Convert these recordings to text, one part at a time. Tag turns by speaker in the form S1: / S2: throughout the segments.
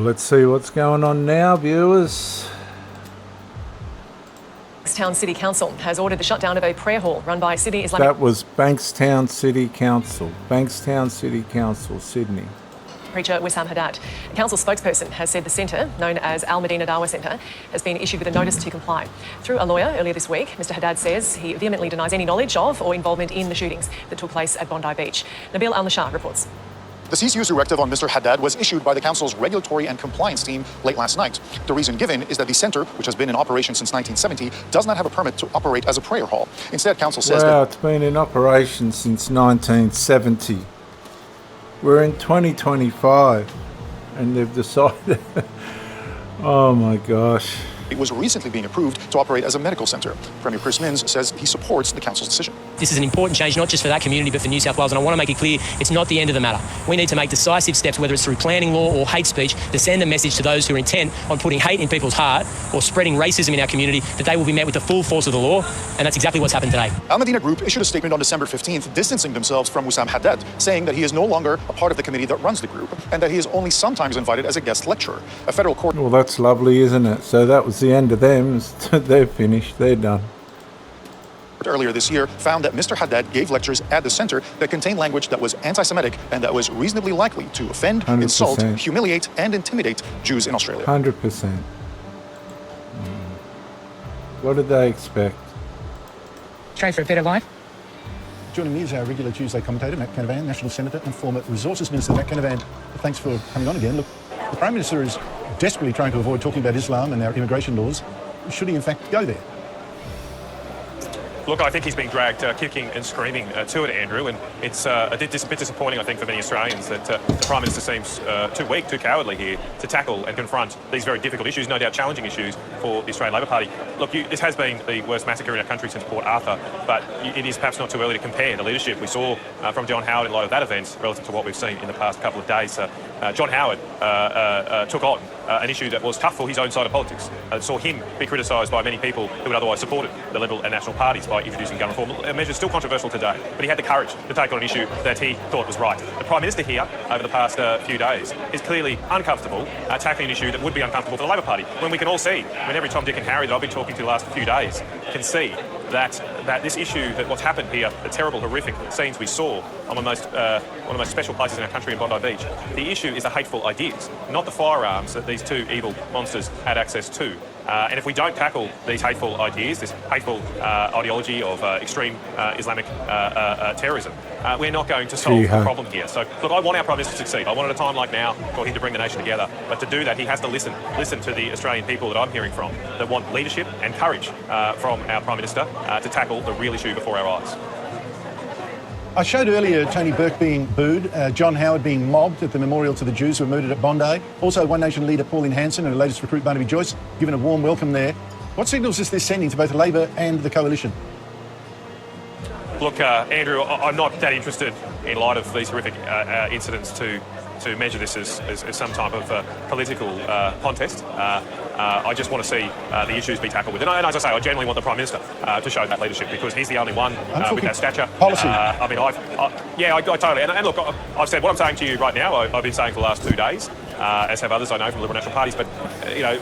S1: let's see what's going on now, viewers.
S2: Bankstown City Council has ordered the shutdown of a prayer hall run by Sydney Islamic...
S1: That was Bankstown City Council. Bankstown City Council, Sydney.
S2: Preacher Wissam Haddad. A council spokesperson has said the centre, known as Al Medina Dawa Centre, has been issued with a notice to comply. Through a lawyer earlier this week, Mr Haddad says he vehemently denies any knowledge of or involvement in the shootings that took place at Bondi Beach. Nabil Al-Nashar reports.
S3: The cease-use directive on Mr Haddad was issued by the council's regulatory and compliance team late last night. The reason given is that the centre, which has been in operation since 1970, does not have a permit to operate as a prayer hall. Instead, council says
S1: that... Wow, it's been in operation since 1970. We're in 2025 and they've decided... Oh my gosh.
S3: It was recently being approved to operate as a medical centre. Premier Chris Minns says he supports the council's decision.
S4: This is an important change, not just for that community, but for New South Wales. And I want to make it clear, it's not the end of the matter. We need to make decisive steps, whether it's through planning law or hate speech, to send a message to those who are intent on putting hate in people's heart or spreading racism in our community, that they will be met with the full force of the law. And that's exactly what's happened today.
S3: Al Medina Group issued a statement on December 15th, distancing themselves from Wissam Haddad, saying that he is no longer a part of the committee that runs the group and that he is only sometimes invited as a guest lecturer. A federal court...
S1: Well, that's lovely, isn't it? So that was the end of them. They're finished. They're done.
S3: Earlier this year found that Mr Haddad gave lectures at the centre that contained language that was anti-Semitic and that was reasonably likely to offend,
S1: 100%.
S3: insult, humiliate and intimidate Jews in Australia.
S1: 100%. What did they expect?
S5: Trade for a better life.
S6: Joining me is our regular Tuesday commentator, Matt Canavan, National Senator and former Resources Minister. Matt Canavan, thanks for coming on again. Look, the Prime Minister is desperately trying to avoid talking about Islam and our immigration laws. Should he in fact go there?
S7: Look, I think he's being dragged kicking and screaming to it, Andrew, and it's a bit disappointing, I think, for many Australians that the Prime Minister seems too weak, too cowardly here to tackle and confront these very difficult issues, no doubt challenging issues for the Australian Labor Party. Look, this has been the worst massacre in our country since Port Arthur, but it is perhaps not too early to compare the leadership we saw from John Howard in light of that event relative to what we've seen in the past couple of days. John Howard took on an issue that was tough for his own side of politics. Saw him be criticised by many people who had otherwise supported the Liberal and National parties by introducing gun reform. A measure still controversial today, but he had the courage to take on an issue that he thought was right. The Prime Minister here, over the past few days, is clearly uncomfortable tackling an issue that would be uncomfortable for the Labor Party, when we can all see, when every Tom, Dick and Harry that I've been talking to the last few days can see that this issue, that what's happened here, the terrible, horrific scenes we saw on one of the most special places in our country in Bondi Beach, the issue is the hateful ideas, not the firearms that these two evil monsters had access to. And if we don't tackle these hateful ideas, this hateful ideology of extreme Islamic terrorism, we're not going to solve the problem here. So, look, I want our Prime Minister to succeed. I want at a time like now for him to bring the nation together. But to do that, he has to listen to the Australian people that I'm hearing from, that want leadership and courage from our Prime Minister to tackle the real issue before our eyes.
S6: I showed earlier Tony Burke being booed, John Howard being mobbed at the memorial to the Jews who were murdered at Bondi. Also, One Nation leader Pauline Hanson and her latest recruit Barnaby Joyce given a warm welcome there. What signals is this sending to both Labor and the coalition?
S7: Look, Andrew, I'm not that interested in light of these horrific incidents to measure this as some type of political contest. I just want to see the issues be tackled with. And as I say, I genuinely want the Prime Minister to show that leadership, because he's the only one with that stature.
S6: Policy.
S7: I mean, I totally. And look, I've said what I'm saying to you right now. I've been saying for the last 2 days, as have others I know from Liberal National parties. But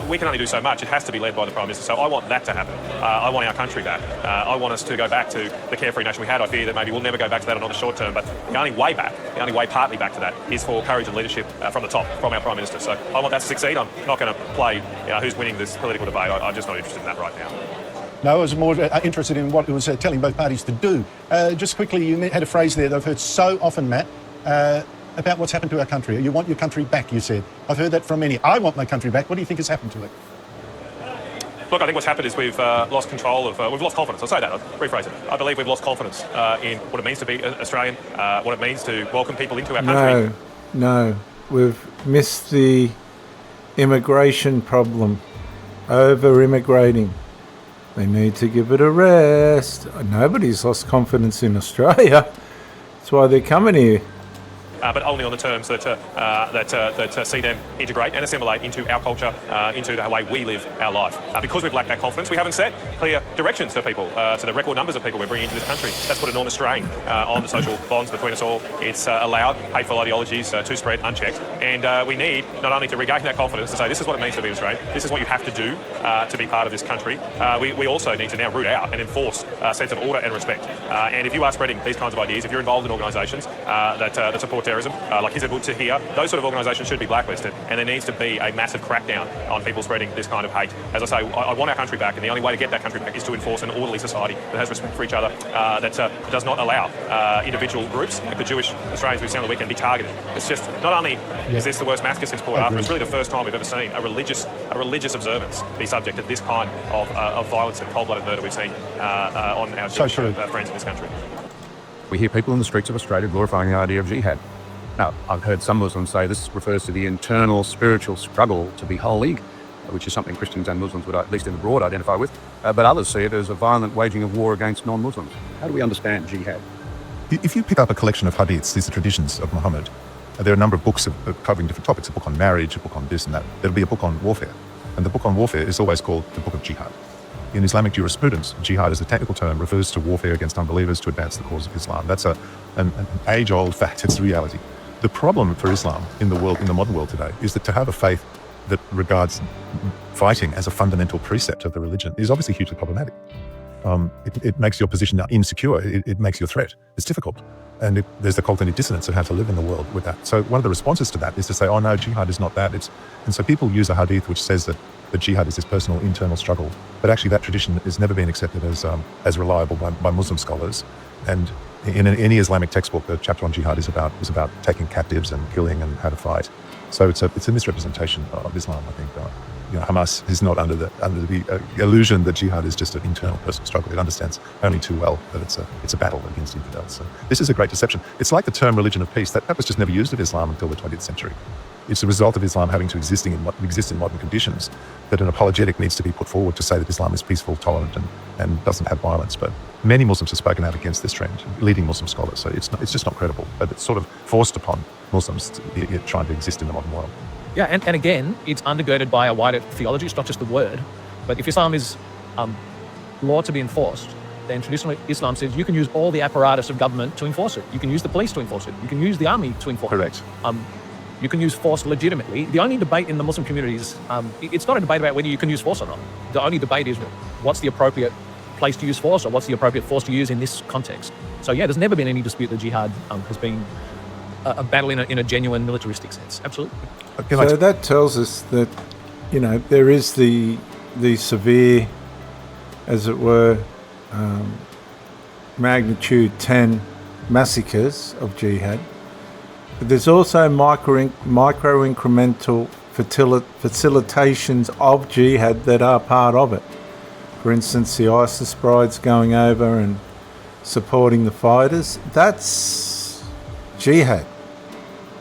S7: we can only do so much. It has to be led by the Prime Minister. So I want that to happen. I want our country back. I want us to go back to the carefree nation we had. I fear that maybe we'll never go back to that, or not the short term. But the only way partly back to that, is for courage and leadership from the top, from our Prime Minister. So I want that to succeed. I'm not going to play who's winning this political debate. I'm just not interested in that right now.
S6: No, I was more interested in what it was telling both parties to do. Just quickly, you had a phrase there that I've heard so often, Matt, about what's happened to our country. You want your country back, you said. I've heard that from many. I want my country back. What do you think has happened to it?
S7: Look, I think what's happened is we've lost control of... we've lost confidence. I'll say that. I'll rephrase it. I believe we've lost confidence in what it means to be Australian, what it means to welcome people into our country.
S1: No. We've missed the immigration problem. Over-immigrating. They need to give it a rest. Nobody's lost confidence in Australia. That's why they're coming here.
S7: but only on the terms that see them integrate and assimilate into our culture, into the way we live our life. Because we've lacked that confidence, we haven't set clear directions for people, to the record numbers of people we're bringing into this country. That's put enormous strain on the social bonds between us all. It's allowed hateful ideologies to spread unchecked, and we need not only to regain that confidence to say this is what it means to be Australian, this is what you have to do to be part of this country. We also need to now root out and enforce a sense of order and respect. And if you are spreading these kinds of ideas, if you're involved in organisations that support terrorism, like Hizb ut-Tahrir, those sort of organisations should be blacklisted, and there needs to be a massive crackdown on people spreading this kind of hate. As I say, I want our country back, and the only way to get that country back is to enforce an orderly society that has respect for each other, that does not allow individual groups, like the Jewish Australians we've seen on the weekend, be targeted. It's just, not only is this the worst massacre since Port Arthur, it's really the first time we've ever seen a religious observance be subject to this kind of violence and cold-blooded murder we've seen on our Jewish friends in this country.
S8: We hear people in the streets of Australia glorifying the idea of jihad. Now, I've heard some Muslims say this refers to the internal spiritual struggle to be holy, which is something Christians and Muslims would, at least in the broad, identify with, but others see it as a violent waging of war against non-Muslims. How do we understand jihad?
S9: If you pick up a collection of hadiths, these are traditions of Muhammad, there are a number of books covering different topics, a book on marriage, a book on this and that. There'll be a book on warfare, and the book on warfare is always called the Book of Jihad. In Islamic jurisprudence, jihad as a technical term refers to warfare against unbelievers to advance the cause of Islam. That's an age-old fact, it's the reality. The problem for Islam in the modern world today, is that to have a faith that regards fighting as a fundamental precept of the religion is obviously hugely problematic. It makes your position insecure, it makes you a threat. It's difficult. And there's the cognitive dissonance of how to live in the world with that. So one of the responses to that is to say, oh no, jihad is not that. And so people use a hadith which says that jihad is this personal internal struggle, but actually that tradition has never been accepted as reliable by Muslim scholars. And in any Islamic textbook, the chapter on jihad is about taking captives and killing and how to fight. So it's a misrepresentation of Islam, I think. Hamas is not under the illusion that jihad is just an internal personal struggle. It understands only too well that it's a battle against infidels. So this is a great deception. It's like the term religion of peace. That was just never used of Islam until the 20th century. It's a result of Islam having to exist in modern conditions that an apologetic needs to be put forward to say that Islam is peaceful, tolerant, and doesn't have violence. But many Muslims have spoken out against this trend, leading Muslim scholars. So it's just not credible. But it's sort of forced upon Muslims trying to exist in the modern world.
S10: Yeah, and again, it's undergirded by a wider theology. It's not just the word. But if Islam is law to be enforced, then traditionally Islam says you can use all the apparatus of government to enforce it. You can use the police to enforce it. You can use the army to enforce it.
S9: Correct.
S10: You can use force legitimately. The only debate in the Muslim communities, it's not a debate about whether you can use force or not. The only debate is what's the appropriate place to use force, or what's the appropriate force to use in this context. So yeah, there's never been any dispute that jihad has been a battle in a genuine militaristic sense. Absolutely.
S1: So that tells us that, there is the severe, as it were, magnitude 10 massacres of jihad. But there's also micro-incremental facilitations of jihad that are part of it. For instance, the ISIS brides going over and supporting the fighters. That's jihad.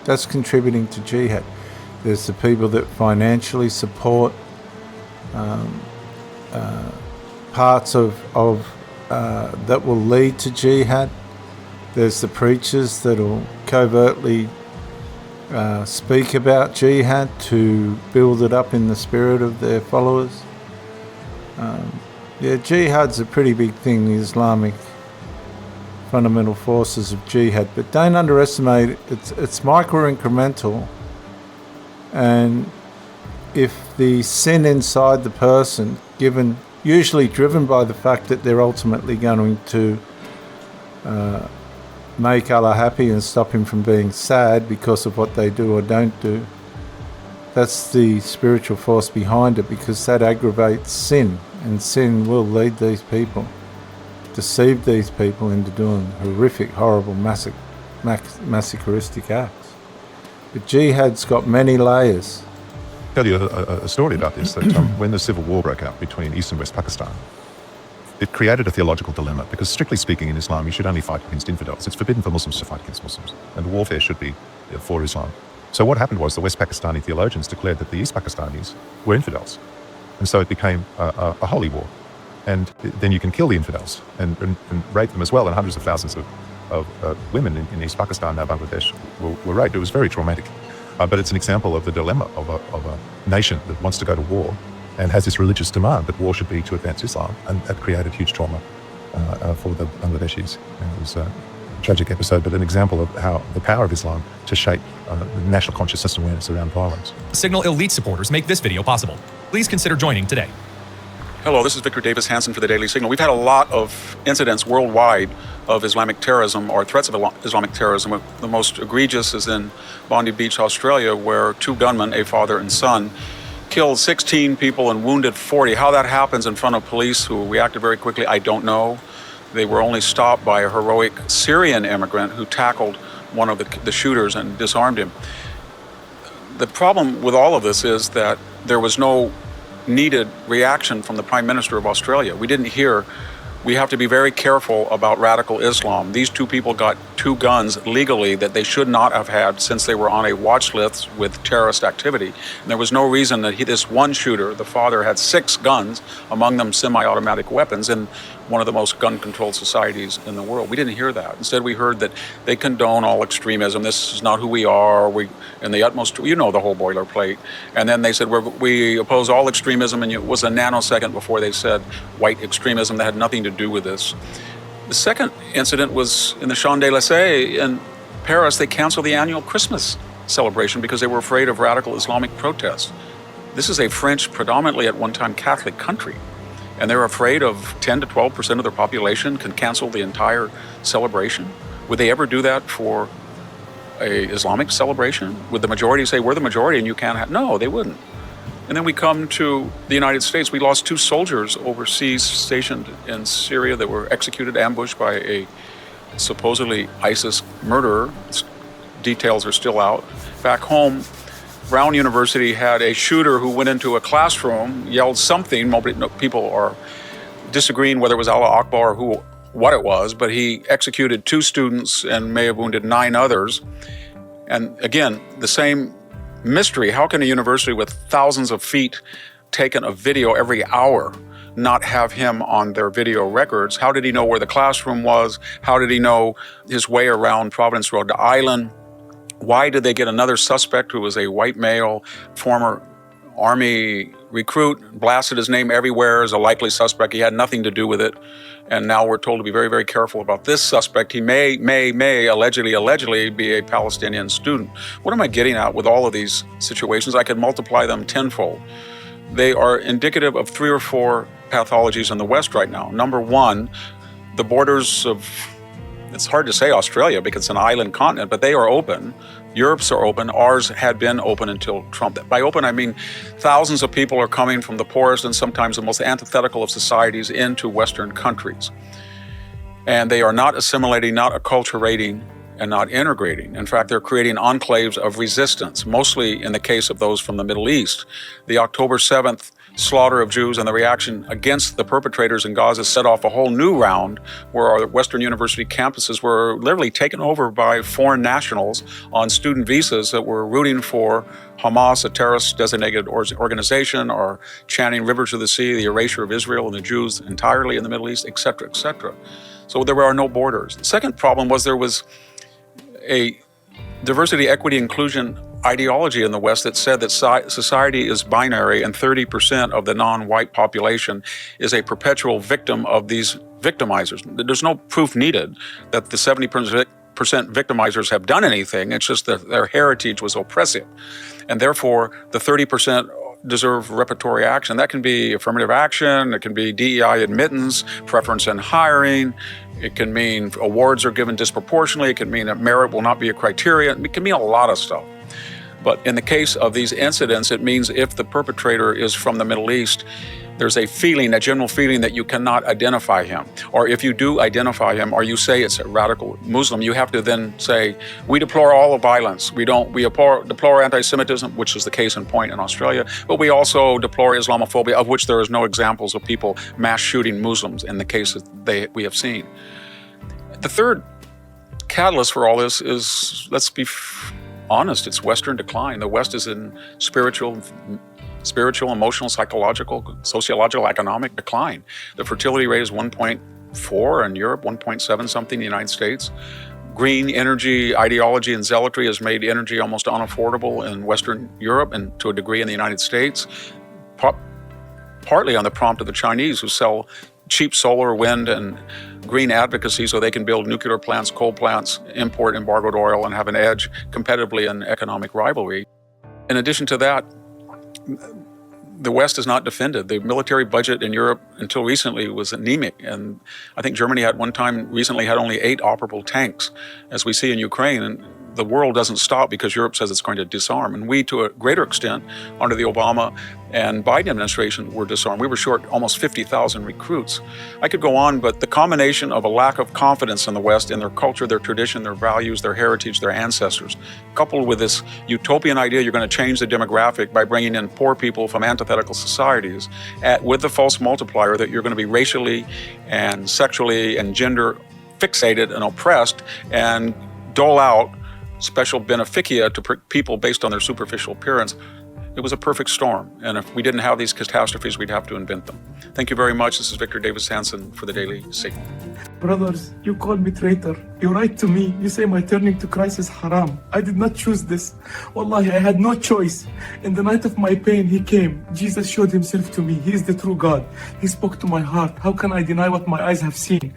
S1: That's contributing to jihad. There's the people that financially support parts of that will lead to jihad. There's the preachers that will covertly speak about jihad to build it up in the spirit of their followers. Jihad's a pretty big thing, the Islamic fundamental forces of jihad, but don't underestimate it. It's micro-incremental, and if the sin inside the person, usually driven by the fact that they're ultimately going to make Allah happy and stop him from being sad because of what they do or don't do, that's the spiritual force behind it, because that aggravates sin, and sin will lead these people, deceive these people into doing horrific, horrible, massacristic acts. But jihad's got many layers.
S9: I'll tell you a story about this, that when the civil war broke out between East and West Pakistan, it created a theological dilemma, because strictly speaking in Islam, you should only fight against infidels. It's forbidden for Muslims to fight against Muslims, and warfare should be for Islam. So what happened was the West Pakistani theologians declared that the East Pakistanis were infidels. And so it became a holy war. And then you can kill the infidels and rape them as well, and hundreds of thousands women in East Pakistan, now Bangladesh, were raped. It was very traumatic. But it's an example of the dilemma of a nation that wants to go to war and has this religious demand that war should be to advance Islam, and that created huge trauma for the Bangladeshis. And it was a tragic episode, but an example of how the power of Islam to shape the national consciousness and awareness around violence.
S11: Signal Elite supporters make this video possible. Please consider joining today.
S12: Hello, this is Victor Davis Hansen for the Daily Signal. We've had a lot of incidents worldwide of Islamic terrorism or threats of Islamic terrorism. The most egregious is in Bondi Beach, Australia, where 2 gunmen, a father and son, killed 16 people and wounded 40. How that happens in front of police who reacted very quickly, I don't know. They were only stopped by a heroic Syrian immigrant who tackled one of the shooters and disarmed him. The problem with all of this is that there was no needed reaction from the Prime Minister of Australia. We didn't hear. We have to be very careful about radical Islam. These 2 people got 2 guns legally that they should not have had since they were on a watch list with terrorist activity. And there was no reason that this one shooter, the father, had 6 guns, among them semi-automatic weapons, in one of the most gun-controlled societies in the world. We didn't hear that. Instead, we heard that they condone all extremism. This is not who we are. We, in the utmost, you know the whole boilerplate. And then they said, we oppose all extremism, and it was a nanosecond before they said white extremism that had nothing to do with this. The second incident was in the Champs-Élysées in Paris. They canceled the annual Christmas celebration because they were afraid of radical Islamic protests. This is a French, predominantly at one time Catholic country, and they're afraid of 10 to 12% of their population can cancel the entire celebration. Would they ever do that for a Islamic celebration? Would the majority say, we're the majority and you can't have? No, they wouldn't. And then we come to the United States. We lost 2 soldiers overseas stationed in Syria that were executed, ambushed by a supposedly ISIS murderer. Details are still out. Back home, Brown University had a shooter who went into a classroom, yelled something. People are disagreeing whether it was Allah Akbar or what it was, but he executed 2 students and may have wounded 9 others. And again, the same mystery. How can a university with thousands of feet taken a video every hour not have him on their video records? How did he know where the classroom was? How did he know his way around Providence, Rhode Island? Why did they get another suspect who was a white male, former Army recruit, blasted his name everywhere as a likely suspect? He had nothing to do with it. And now we're told to be very, very careful about this suspect. He may allegedly be a Palestinian student. What am I getting at with all of these situations? I could multiply them tenfold. They are indicative of 3 or 4 pathologies in the West right now. Number one, the borders of, it's hard to say Australia because it's an island continent, but they are open. Europe's are open. Ours had been open until Trump. By open, I mean thousands of people are coming from the poorest and sometimes the most antithetical of societies into Western countries. And they are not assimilating, not acculturating, and not integrating. In fact, they're creating enclaves of resistance, mostly in the case of those from the Middle East. The October 7th slaughter of Jews and the reaction against the perpetrators in Gaza set off a whole new round where our Western University campuses were literally taken over by foreign nationals on student visas that were rooting for Hamas, a terrorist-designated organization, or chanting River to the Sea, the erasure of Israel and the Jews entirely in the Middle East, et cetera, et cetera. So there are no borders. The second problem was there was a diversity, equity, inclusion ideology in the West that said that society is binary and 30% of the non-white population is a perpetual victim of these victimizers. There's no proof needed that the 70% victimizers have done anything. It's just that their heritage was oppressive. And therefore, the 30% deserve reparatory action. That can be affirmative action, it can be DEI admittance, preference in hiring, it can mean awards are given disproportionately, it can mean that merit will not be a criteria, it can mean a lot of stuff. But in the case of these incidents, it means if the perpetrator is from the Middle East, there's a feeling, a general feeling that you cannot identify him. Or if you do identify him, or you say it's a radical Muslim, you have to then say, we deplore all the violence. We deplore anti-Semitism, which is the case in point in Australia, but we also deplore Islamophobia, of which there is no examples of people mass shooting Muslims in the cases we have seen. The third catalyst for all this is, let's be honest, it's Western decline. The West is in spiritual, emotional, psychological, sociological, economic decline. The fertility rate is 1.5 1.4 in Europe, 1.7 something in the United States. Green energy ideology and zealotry has made energy almost unaffordable in Western Europe and to a degree in the United States, partly on the prompt of the Chinese, who sell cheap solar, wind, and green advocacy so they can build nuclear plants, coal plants, import embargoed oil, and have an edge competitively in economic rivalry. In addition to that, the West is not defended. The military budget in Europe until recently was anemic, and I think Germany at one time recently had only 8 operable tanks, as we see in Ukraine. And the world doesn't stop because Europe says it's going to disarm. And we, to a greater extent, under the Obama and Biden administration, were disarmed. We were short almost 50,000 recruits. I could go on, but the combination of a lack of confidence in the West, in their culture, their tradition, their values, their heritage, their ancestors, coupled with this utopian idea you're going to change the demographic by bringing in poor people from antithetical societies, with the false multiplier that you're going to be racially and sexually and gender fixated and oppressed and dole out special beneficia to people based on their superficial appearance. It was a perfect storm. And if we didn't have these catastrophes, we'd have to invent them. Thank you very much. This is Victor Davis Hanson for the Daily Signal.
S13: Brothers, you call me traitor. You write to me. You say my turning to Christ is haram. I did not choose this. Wallahi, I had no choice. In the night of my pain, he came. Jesus showed himself to me. He is the true God. He spoke to my heart. How can I deny what my eyes have seen?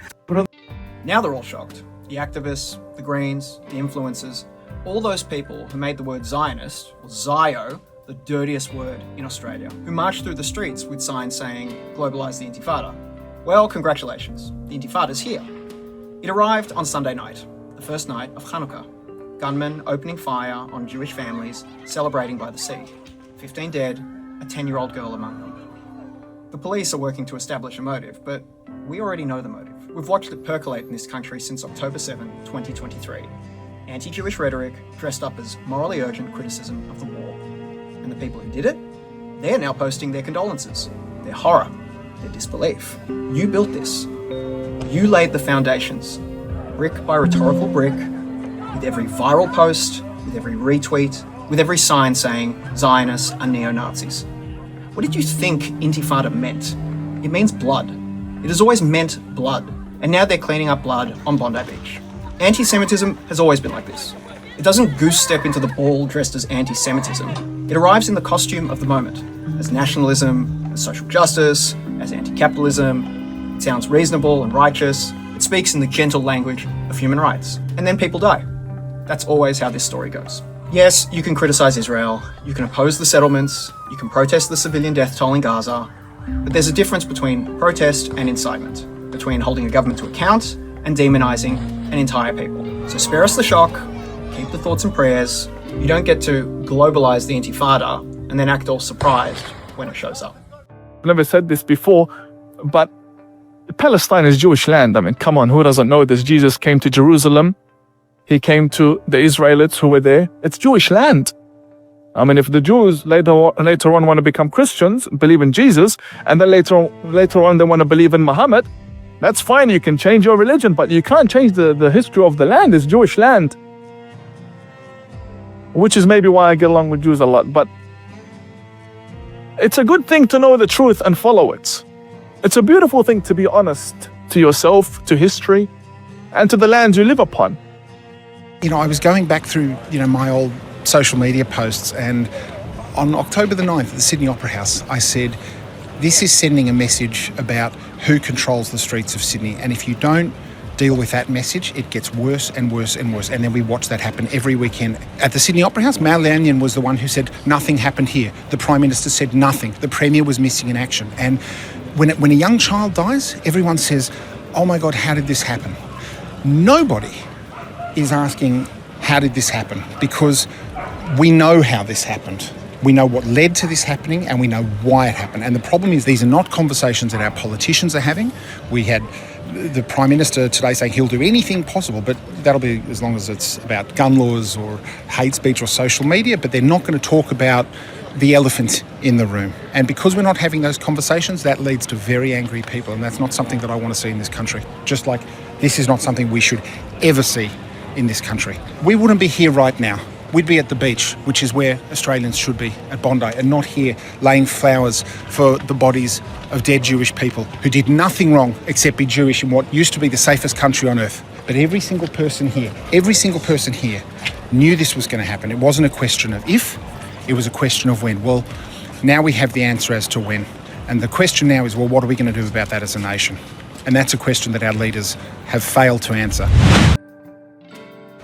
S14: Now they're all shocked. The activists, the Greens, the influencers, all those people who made the word Zionist, or Zio, the dirtiest word in Australia, who marched through the streets with signs saying, "Globalise the Intifada." Well, congratulations. The Intifada's here. It arrived on Sunday night, the first night of Hanukkah. Gunmen opening fire on Jewish families celebrating by the sea. 15 dead, a 10-year-old girl among them. The police are working to establish a motive, but we already know the motive. We've watched it percolate in this country since October 7, 2023. Anti-Jewish rhetoric dressed up as morally urgent criticism of the war. And the people who did it? They're now posting their condolences, their horror, their disbelief. You built this. You laid the foundations, brick by rhetorical brick, with every viral post, with every retweet, with every sign saying Zionists are neo-Nazis. What did you think Intifada meant? It means blood. It has always meant blood. And now they're cleaning up blood on Bondi Beach. Anti-Semitism has always been like this. It doesn't goose step into the ball dressed as anti-Semitism. It arrives in the costume of the moment, as nationalism, as social justice, as anti-capitalism. It sounds reasonable and righteous. It speaks in the gentle language of human rights. And then people die. That's always how this story goes. Yes, you can criticize Israel, you can oppose the settlements, you can protest the civilian death toll in Gaza, but there's a difference between protest and incitement, between holding a government to account and demonizing an entire people. So spare us the shock, keep the thoughts and prayers. You don't get to globalize the Intifada and then act all surprised when it shows up.
S13: I've never said this before, but Palestine is Jewish land. I mean, come on, who doesn't know this? Jesus came to Jerusalem. He came to the Israelites who were there. It's Jewish land. I mean, if the Jews later on want to become Christians, believe in Jesus, and then later on they want to believe in Muhammad, that's fine. You can change your religion, but you can't change the history of the land. It's Jewish land. Which is maybe why I get along with Jews a lot. But it's a good thing to know the truth and follow it. It's a beautiful thing to be honest to yourself, to history, and to the lands you live upon.
S15: You know, I was going back through, my old social media posts, and on October the 9th at the Sydney Opera House, I said, this is sending a message about who controls the streets of Sydney. And if you don't deal with that message, it gets worse and worse and worse. And then we watch that happen every weekend. At the Sydney Opera House, Mal Lanyon was the one who said nothing happened here. The Prime Minister said nothing. The Premier was missing in action. And when a young child dies, everyone says, oh my God, how did this happen? Nobody is asking, how did this happen? Because we know how this happened. We know what led to this happening, and we know why it happened. And the problem is these are not conversations that our politicians are having. We had the Prime Minister today saying he'll do anything possible, but that'll be as long as it's about gun laws or hate speech or social media, but they're not going to talk about the elephant in the room. And because we're not having those conversations, that leads to very angry people, and that's not something that I want to see in this country. Just like this is not something we should ever see in this country. We wouldn't be here right now we'd be at the beach, which is where Australians should be, at Bondi, and not here laying flowers for the bodies of dead Jewish people who did nothing wrong except be Jewish in what used to be the safest country on earth. But every single person here knew this was going to happen. It wasn't a question of if, it was a question of when. Well, now we have the answer as to when. And the question now is, well, what are we going to do about that as a nation? And that's a question that our leaders have failed to answer.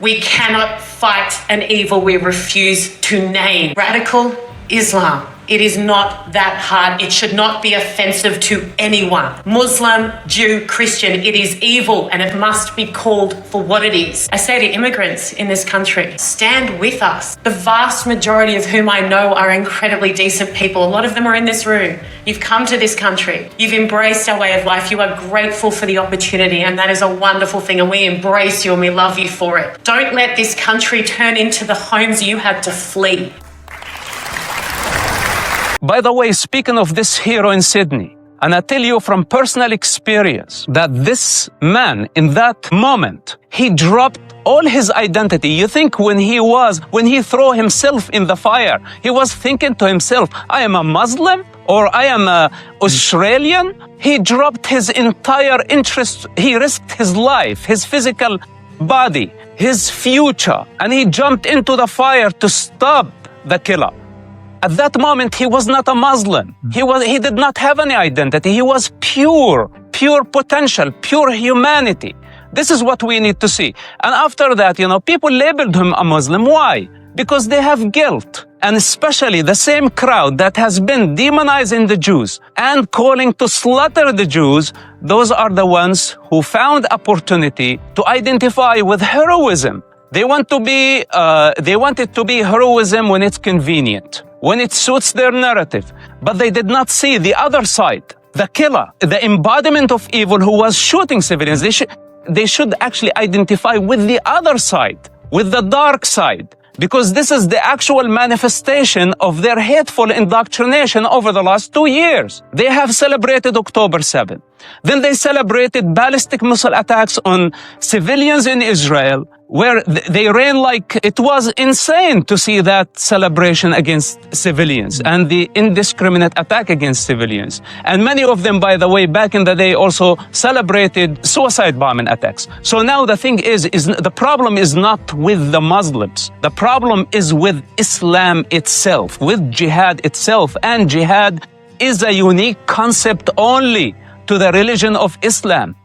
S16: We cannot fight an evil we refuse to name. Radical Islam. It is not that hard. It should not be offensive to anyone. Muslim, Jew, Christian, it is evil and it must be called for what it is. I say to immigrants in this country, stand with us. The vast majority of whom I know are incredibly decent people. A lot of them are in this room. You've come to this country. You've embraced our way of life. You are grateful for the opportunity, and that is a wonderful thing, and we embrace you and we love you for it. Don't let this country turn into the homes you had to flee.
S17: By the way, speaking of this hero in Sydney, and I tell you from personal experience that this man in that moment, he dropped all his identity. You think when he threw himself in the fire, he was thinking to himself, I am a Muslim or I am a Australian? He dropped his entire interest. He risked his life, his physical body, his future, and he jumped into the fire to stop the killer. At that moment, he was not a Muslim. He did not have any identity. He was pure potential, pure humanity. This is what we need to see. And after that, people labeled him a Muslim. Why? Because they have guilt. And especially the same crowd that has been demonizing the Jews and calling to slaughter the Jews, those are the ones who found opportunity to identify with heroism. They want it to be heroism when it's convenient, when it suits their narrative. But they did not see the other side, the killer, the embodiment of evil who was shooting civilians. They should actually identify with the other side, with the dark side, because this is the actual manifestation of their hateful indoctrination over the last 2 years. They have celebrated October 7. Then they celebrated ballistic missile attacks on civilians in Israel, where they ran like it was insane to see that celebration against civilians and the indiscriminate attack against civilians. And many of them, by the way, back in the day also celebrated suicide bombing attacks. So now the thing is the problem is not with the Muslims. The problem is with Islam itself, with jihad itself. And jihad is a unique concept only to the religion of Islam.